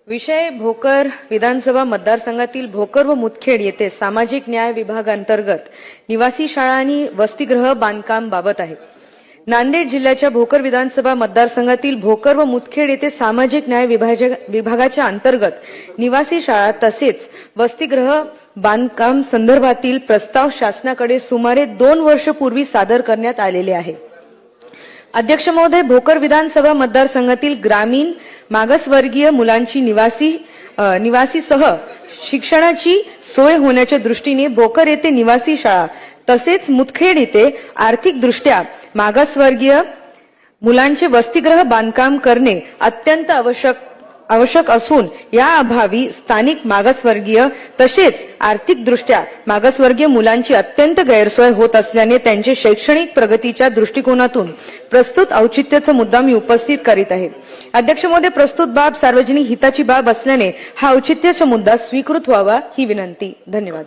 विषय भोकर विधानसभा मतदारसंघातील भोकर व मुदखेड येथे सामाजिक न्याय विभागांतर्गत निवासी शाळा आणि वसतिगृह बांधकाम बाबत आहे। नांदेड जिल्ह्याच्या भोकर विधानसभा मतदारसंघातील भोकर व मुदखेड येथे सामाजिक न्याय विभागाच्या अंतर्गत निवासी शाळा तसेच वसतिगृह बांधकाम संदर्भातील प्रस्ताव शासनाकडे सुमारे 2 वर्षपूर्वी सादर करण्यात आलेले आहे। अध्यक्ष महोदय, भोकर विधानसभा मतदारसंघातील ग्रामीण मागासवर्गीय मुलांची निवासीसह शिक्षणाची सोय होण्याच्या दृष्टीने भोकर येथे निवासी शाळा तसेच मुदखेड येथे आर्थिकदृष्ट्या मागासवर्गीय मुलांचे वसतिगृह बांधकाम करणे अत्यंत आवश्यक असून या अभावी स्थानिक मागासवर्गीय तसेच आर्थिकदृष्ट्या मागासवर्गीय मुलांची अत्यंत गैरसोय होत असल्याने त्यांचे शैक्षणिक प्रगतीच्या दृष्टिकोनातून प्रस्तुत औचित्याचा मुद्दा मी उपस्थित करीत आहे। अध्यक्ष महोदय, प्रस्तुत बाब सार्वजनिक हिताची बाब असल्याने हा औचित्याचा मुद्दा स्वीकृत व्हावा ही विनंती। धन्यवाद।